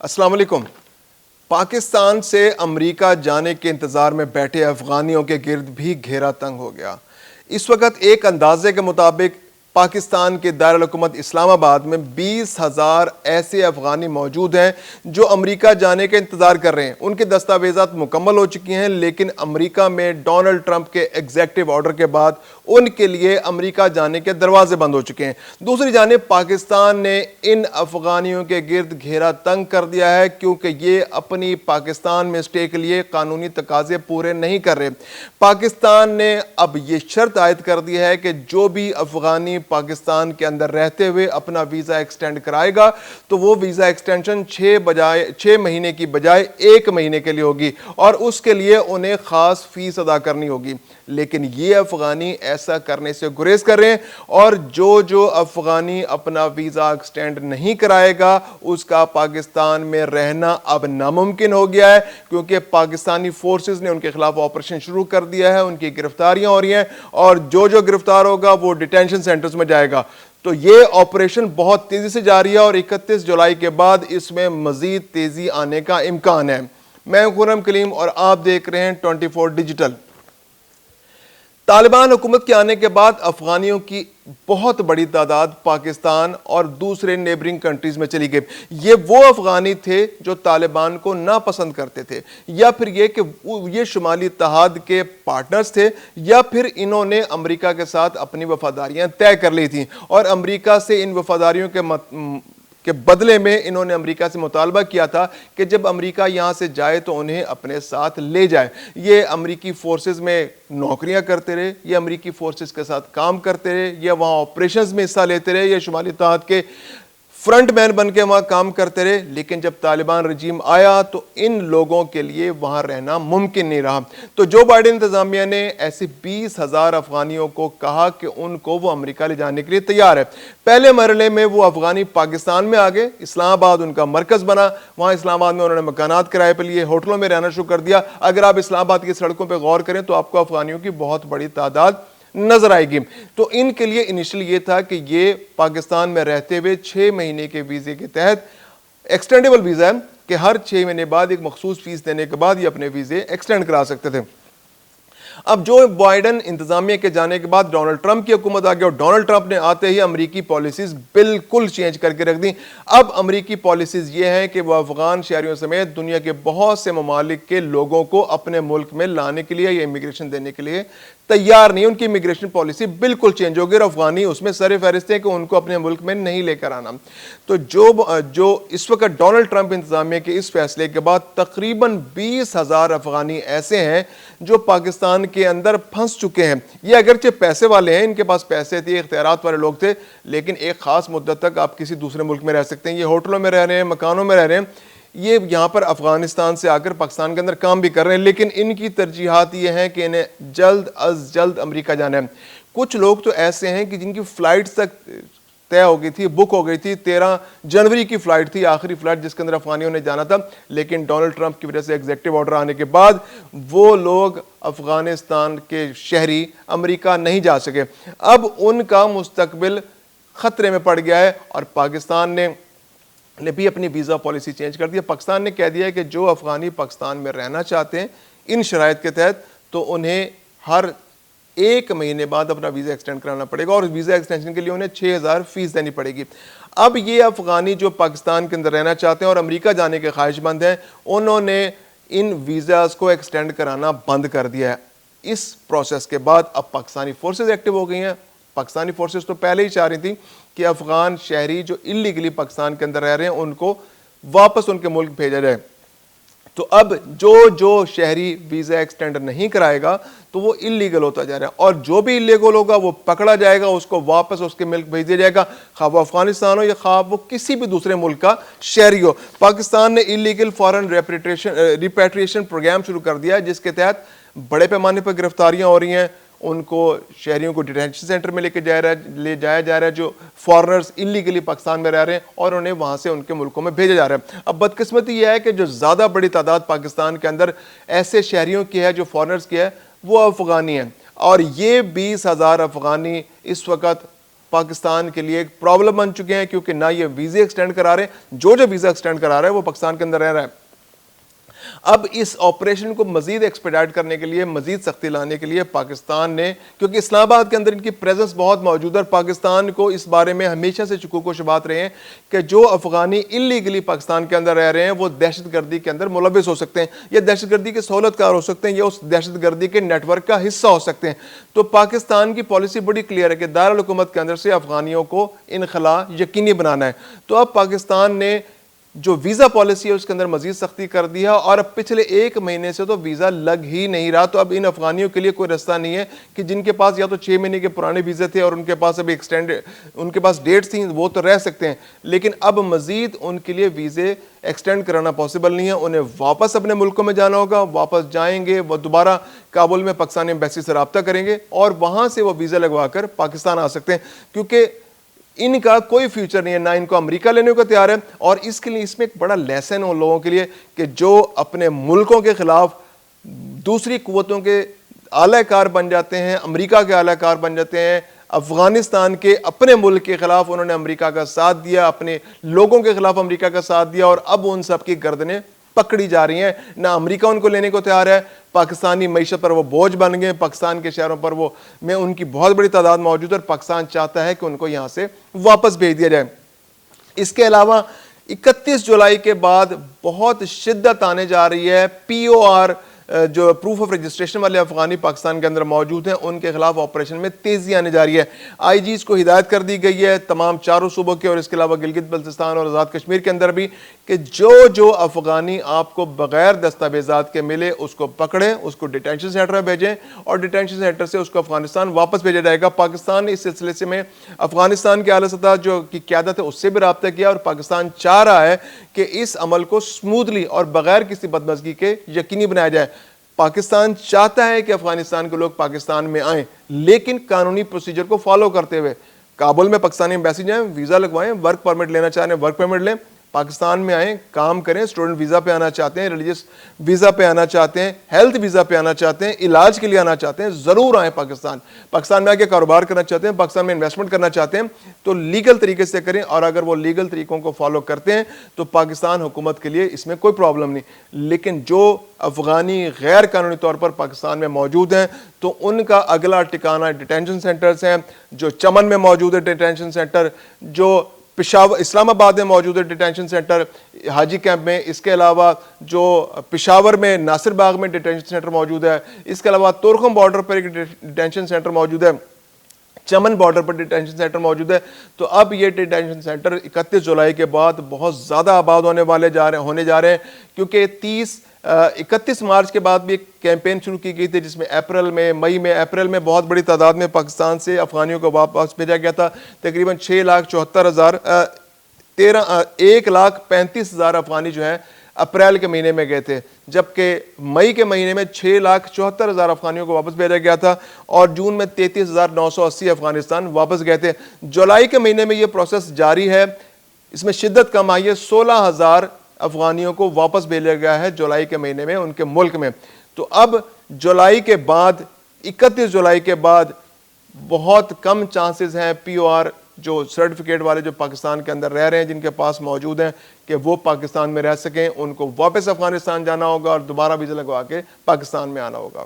السلام علیکم۔ پاکستان سے امریکہ جانے کے انتظار میں بیٹھے افغانیوں کے گرد بھی گھیرا تنگ ہو گیا۔ اس وقت ایک اندازے کے مطابق پاکستان کے دارالحکومت اسلام آباد میں 20,000 ایسے افغانی موجود ہیں جو امریکہ جانے کے انتظار کر رہے ہیں۔ ان کے دستاویزات مکمل ہو چکی ہیں، لیکن امریکہ میں ڈونلڈ ٹرمپ کے ایگزیکٹو آرڈر کے بعد ان کے لیے امریکہ جانے کے دروازے بند ہو چکے ہیں۔ دوسری جانب پاکستان نے ان افغانیوں کے گرد گھیرا تنگ کر دیا ہے، کیونکہ یہ اپنی پاکستان میں اسٹے کے لیے قانونی تقاضے پورے نہیں کر رہے۔ پاکستان نے اب یہ شرط عائد کر دی ہے کہ جو بھی افغانی پاکستان کے اندر رہتے ہوئے اپنا ویزا ایکسٹینڈ کرائے گا تو وہ ویزا ایکسٹینشن 6 مہینے کی بجائے 1 مہینے کے لیے ہوگی، اور اس کے لیے انہیں خاص فیس ادا کرنی ہوگی۔ لیکن یہ افغانی ایسا کرنے سے گریز کر رہے ہیں، اور جو افغانی اپنا ویزا ایکسٹینڈ نہیں کرائے گا اس کا پاکستان میں رہنا اب ناممکن ہو گیا ہے، کیونکہ پاکستانی فورسز نے ان کے خلاف آپریشن شروع کر دیا ہے، ان کی گرفتاریاں ہو رہی ہیں، اور جو گرفتار ہوگا وہ ڈیٹینشن سینٹرز میں جائے گا۔ تو یہ آپریشن بہت تیزی سے جاری ہے، اور 31 جولائی کے بعد اس میں مزید تیزی آنے کا امکان ہے۔ میں خرم کلیم اور آپ دیکھ رہے ہیں 24 ڈیجیٹل۔ طالبان حکومت کے آنے کے بعد افغانیوں کی بہت بڑی تعداد پاکستان اور دوسرے نیبرنگ کنٹریز میں چلی گئی۔ یہ وہ افغانی تھے جو طالبان کو ناپسند کرتے تھے، یا پھر یہ کہ یہ شمالی اتحاد کے پارٹنرز تھے، یا پھر انہوں نے امریکہ کے ساتھ اپنی وفاداریاں طے کر لی تھیں، اور امریکہ سے ان وفاداریوں کے بدلے میں انہوں نے امریکہ سے مطالبہ کیا تھا کہ جب امریکہ یہاں سے جائے تو انہیں اپنے ساتھ لے جائے۔ یہ امریکی فورسز میں نوکریاں کرتے رہے، یہ امریکی فورسز کے ساتھ کام کرتے رہے، یا وہاں آپریشنز میں حصہ لیتے رہے، یا شمالی اتحاد کے فرنٹ مین بن کے وہاں کام کرتے رہے۔ لیکن جب طالبان رجیم آیا تو ان لوگوں کے لیے وہاں رہنا ممکن نہیں رہا۔ تو جو بائیڈن انتظامیہ نے ایسے 20,000 افغانیوں کو کہا کہ ان کو وہ امریکہ لے جانے کے لیے تیار ہے۔ پہلے مرحلے میں وہ افغانی پاکستان میں آگے، اسلام آباد ان کا مرکز بنا، وہاں اسلام آباد میں انہوں نے مکانات کرائے پہ لیے، ہوٹلوں میں رہنا شروع کر دیا۔ اگر آپ اسلام آباد کی سڑکوں پہ غور کریں تو آپ کو افغانیوں کی بہت بڑی تعداد نظر آئے گی۔ تو ان کے لیے انیشلی یہ تھا کہ یہ پاکستان میں رہتے ہوئے 6 مہینے کے ویزے کے تحت، ایکسٹینڈیبل ویزا ہے کہ ہر 6 مہینے بعد ایک مخصوص فیس دینے کے بعد یہ اپنے ویزے ایکسٹینڈ کرا سکتے تھے۔ اب جو بائیڈن انتظامیہ کے جانے کے بعد ڈونلڈ ٹرمپ کی حکومت آ گئی، اور ڈونلڈ ٹرمپ نے آتے ہی امریکی پالیسیز بالکل چینج کر کے رکھ دیں۔ اب امریکی پالیسیز یہ ہیں کہ وہ افغان شہریوں سمیت دنیا کے بہت سے ممالک کے لوگوں کو اپنے ملک میں لانے کے لیے یا امیگریشن دینے کے لیے تیار نہیں۔ ان کی امیگریشن پالیسی بالکل چینج ہو گئی، اور افغانی اس میں سر فہرست ہیں کہ ان کو اپنے ملک میں نہیں لے کر آنا۔ تو جو اس وقت ڈونلڈ ٹرمپ انتظامیہ کے اس فیصلے کے بعد تقریباً 20,000 افغانی ایسے ہیں جو پاکستان کے اندر پھنس چکے ہیں۔ یہ اگرچہ پیسے والے ہیں، ان کے پاس پیسے تھے، اختیارات والے لوگ تھے، لیکن ایک خاص مدت تک آپ کسی دوسرے ملک میں رہ سکتے ہیں۔ یہ ہوٹلوں میں رہ رہے ہیں، مکانوں میں رہ رہے ہیں، یہ یہاں پر افغانستان سے آ کر پاکستان کے اندر کام بھی کر رہے ہیں، لیکن ان کی ترجیحات یہ ہیں کہ انہیں جلد از جلد امریکہ جانا ہے۔ کچھ لوگ تو ایسے ہیں کہ جن کی فلائٹس تک طے ہو گئی تھی، بک ہو گئی تھی، 13 جنوری کی فلائٹ تھی، آخری فلائٹ جس کے اندر افغانیوں نے جانا تھا، لیکن ڈونلڈ ٹرمپ کی وجہ سے ایگزیکٹو آرڈر آنے کے بعد وہ لوگ افغانستان کے شہری امریکہ نہیں جا سکے۔ اب ان کا مستقبل خطرے میں پڑ گیا ہے، اور پاکستان نے بھی اپنی ویزا پالیسی چینج کر دیا۔ پاکستان نے کہہ دیا ہے کہ جو افغانی پاکستان میں رہنا چاہتے ہیں ان شرائط کے تحت، تو انہیں ہر 1 مہینے بعد اپنا ویزا ایکسٹینڈ کرانا پڑے گا، اور ویزا ایکسٹینشن کے لیے انہیں 6,000 فیس دینی پڑے گی۔ اب یہ افغانی جو پاکستان کے اندر رہنا چاہتے ہیں اور امریکہ جانے کے خواہش مند ہیں، انہوں نے ان ویزاز کو ایکسٹینڈ کرانا بند کر دیا ہے۔ اس پروسیس کے بعد اب پاکستانی فورسز ایکٹیو ہو گئی ہیں۔ پاکستانی فورسز تو پہلے ہی چاہ رہی تھیں کہ افغان شہری جو اللیگلی پاکستان کے اندر رہ رہے ہیں ان کو واپس ان کے ملک بھیجا جائے۔ تو اب جو شہری ویزا ایکسٹینڈ نہیں کرائے گا تو وہ اللیگل ہوتا جا رہا ہے، اور جو بھی اللیگل ہوگا وہ پکڑا جائے گا، اس کو واپس اس کے ملک بھیج دیا جائے گا، خواہ وہ افغانستان ہو یا خواہ وہ کسی بھی دوسرے ملک کا شہری ہو۔ پاکستان نے اللیگل فارن ریپیٹریشن پروگرام شروع کر دیا ہے، جس کے تحت بڑے پیمانے پر گرفتاریاں ہو رہی ہیں، ان کو شہریوں کو ڈیٹینشن سینٹر میں لے جایا جا رہا ہے جو فارنرز اللیگلی پاکستان میں رہ رہے ہیں، اور انہیں وہاں سے ان کے ملکوں میں بھیجا جا رہا ہے۔ اب بدقسمتی یہ ہے کہ جو زیادہ بڑی تعداد پاکستان کے اندر ایسے شہریوں کی ہے جو فارنرز کی ہے وہ افغانی ہیں، اور یہ 20,000 افغانی اس وقت پاکستان کے لیے ایک پرابلم بن چکے ہیں، کیونکہ نہ یہ ویزے ایکسٹینڈ کرا رہے ہیں، جو ویزا ایکسٹینڈ کرا رہا ہے وہ پاکستان کے اندر رہ رہا ہے۔ اب اس آپریشن کو مزید ایکسپیڈائٹ کرنے کے لیے، مزید سختی لانے کے لیے پاکستان نے، کیونکہ اسلام آباد کے اندر ان کی پریزنس بہت موجود ہے اور پاکستان کو اس بارے میں ہمیشہ سے شکوک و شبہات رہے ہیں کہ جو افغانی انلیگلی پاکستان کے اندر رہ رہے ہیں وہ دہشت گردی کے اندر ملوث ہو سکتے ہیں، یا دہشت گردی کے سہولت کار ہو سکتے ہیں، یا اس دہشت گردی کے نیٹ ورک کا حصہ ہو سکتے ہیں۔ تو پاکستان کی پالیسی بڑی کلیئر ہے کہ دارالحکومت کے اندر سے افغانیوں کو انخلا یقینی بنانا ہے۔ تو اب پاکستان نے جو ویزا پالیسی ہے اس کے اندر مزید سختی کر دی ہے، اور اب پچھلے 1 مہینے سے تو ویزا لگ ہی نہیں رہا۔ تو اب ان افغانیوں کے لیے کوئی رستہ نہیں ہے کہ جن کے پاس یا تو 6 مہینے کے پرانے ویزے تھے اور ان کے پاس ابھی ان کے پاس ڈیٹس تھیں، وہ تو رہ سکتے ہیں، لیکن اب مزید ان کے لیے ویزے ایکسٹینڈ کرانا پاسبل نہیں ہے۔ انہیں واپس اپنے ملکوں میں جانا ہوگا، واپس جائیں گے، وہ دوبارہ کابل میں پاکستانی ایمبیسی سے رابطہ کریں گے اور وہاں سے وہ ویزا لگوا کر پاکستان آ سکتے ہیں، کیونکہ ان کا کوئی فیوچر نہیں ہے، نہ ان کو امریکہ لینے کو تیار ہے۔ اور اس کے لیے اس میں ایک بڑا لیسن ان لوگوں کے لیے کہ جو اپنے ملکوں کے خلاف دوسری قوتوں کے اعلی کار بن جاتے ہیں، امریکہ کے اعلی کار بن جاتے ہیں، افغانستان کے اپنے ملک کے خلاف انہوں نے امریکہ کا ساتھ دیا، اپنے لوگوں کے خلاف امریکہ کا ساتھ دیا، اور اب ان سب کی گردنیں پکڑی جا رہی ہیں۔ نہ امریکہ ان کو لینے کو تیار ہے، پاکستانی معیشت پر وہ بوجھ بن گئے، پاکستان کے شہروں پر وہ میں ان کی بہت بڑی تعداد موجود ہے، اور پاکستان چاہتا ہے کہ ان کو یہاں سے واپس بھیج دیا جائے۔ اس کے علاوہ 31 جولائی کے بعد بہت شدت آنے جا رہی ہے۔ POR جو پروف آف رجسٹریشن والے افغانی پاکستان کے اندر موجود ہیں، ان کے خلاف آپریشن میں تیزی آنے جا رہی ہے۔ IGs کو ہدایت کر دی گئی ہے تمام 4 صوبوں کے اور اس کے علاوہ گلگت بلتستان اور آزاد کشمیر کے اندر بھی، کہ جو افغانی آپ کو بغیر دستاویزات کے ملے اس کو پکڑیں، اس کو ڈیٹینشن سینٹر میں بھیجیں، اور ڈیٹینشن سینٹر سے اس کو افغانستان واپس بھیجا جائے گا۔ پاکستان نے اس سلسلے سے میں افغانستان کے اعلیٰ سطح جو کی قیادت ہے اس سے بھی رابطہ کیا، اور پاکستان چاہ رہا ہے کہ اس عمل کو سموتھلی اور بغیر کسی بدمزگی کے یقینی بنایا جائے۔ پاکستان چاہتا ہے کہ افغانستان کے لوگ پاکستان میں آئیں، لیکن قانونی پروسیجر کو فالو کرتے ہوئے۔ کابل میں پاکستانی ایمبیسی جائیں، ویزا لگوائیں، ورک پرمٹ لینا چاہ رہے ہیں ورک پرمٹ لیں، پاکستان میں آئیں، کام کریں، اسٹوڈنٹ ویزا پہ آنا چاہتے ہیں، ریلیجس ویزا پہ آنا چاہتے ہیں، ہیلتھ ویزا پہ آنا چاہتے ہیں، علاج کے لیے آنا چاہتے ہیں، ضرور آئیں پاکستان میں آ کے کاروبار کرنا چاہتے ہیں، پاکستان میں انویسٹمنٹ کرنا چاہتے ہیں تو لیگل طریقے سے کریں، اور اگر وہ لیگل طریقوں کو فالو کرتے ہیں تو پاکستان حکومت کے لیے اس میں کوئی پرابلم نہیں۔ لیکن جو افغانی غیر قانونی طور پر پاکستان میں موجود ہیں تو ان کا اگلا ٹھکانہ ڈیٹینشن سینٹرز ہیں، جو چمن میں موجود ہے ڈیٹینشن سینٹر، جو اسلام آباد میں موجود ہے ڈیٹینشن سینٹر حاجی کیمپ میں، اس کے علاوہ جو پشاور میں ناصر باغ میں ڈیٹینشن سینٹر موجود ہے، اس کے علاوہ تورخم بارڈر پر ایک ڈیٹینشن سینٹر موجود ہے، چمن بارڈر پر ڈیٹینشن سینٹر موجود ہے۔ تو اب یہ ڈیٹینشن سینٹر 31 جولائی کے بعد بہت زیادہ آباد ہونے جا رہے ہیں، کیونکہ 31 مارچ کے بعد بھی ایک کیمپین شروع کی گئی تھی جس میں اپریل میں بہت بڑی تعداد میں پاکستان سے افغانیوں کو واپس بھیجا گیا تھا۔ تقریباً 1,35,000 افغانی جو ہیں اپریل کے مہینے میں گئے تھے، جبکہ مئی کے مہینے میں 6,74,000 افغانیوں کو واپس بھیجا گیا تھا، اور جون میں 33,980 افغانستان واپس گئے تھے۔ جولائی کے مہینے میں یہ پروسیس جاری ہے، اس میں شدت کم آئی ہے، 16,000 افغانیوں کو واپس بھیجا گیا ہے جولائی کے مہینے میں ان کے ملک میں۔ تو اب جولائی کے بعد 31 جولائی کے بعد بہت کم چانسز ہیں POR جو سرٹیفکیٹ والے جو پاکستان کے اندر رہ رہے ہیں جن کے پاس موجود ہیں کہ وہ پاکستان میں رہ سکیں، ان کو واپس افغانستان جانا ہوگا اور دوبارہ ویزا لگوا کے پاکستان میں آنا ہوگا۔